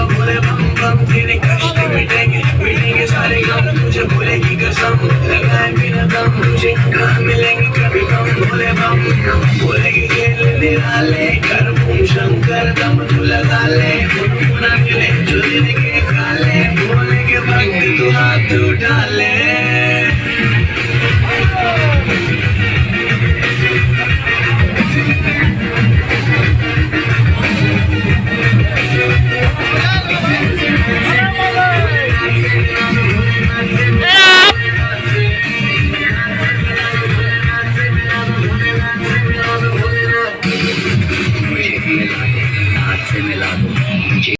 तेरे कष्ट मिटेंगे मिटेंगे सारे गम तुझे भूलेगी कसम लगाए बिना दम तुझे कहाँ मिलेंगे कभी हम भोले बम बोलेगी खेल निराले कर बूम शंकर दम तू लगा ले ना मिले जो दिन के काले भोले के वक्त तू हाथ उठा ले हाथ से मिला दो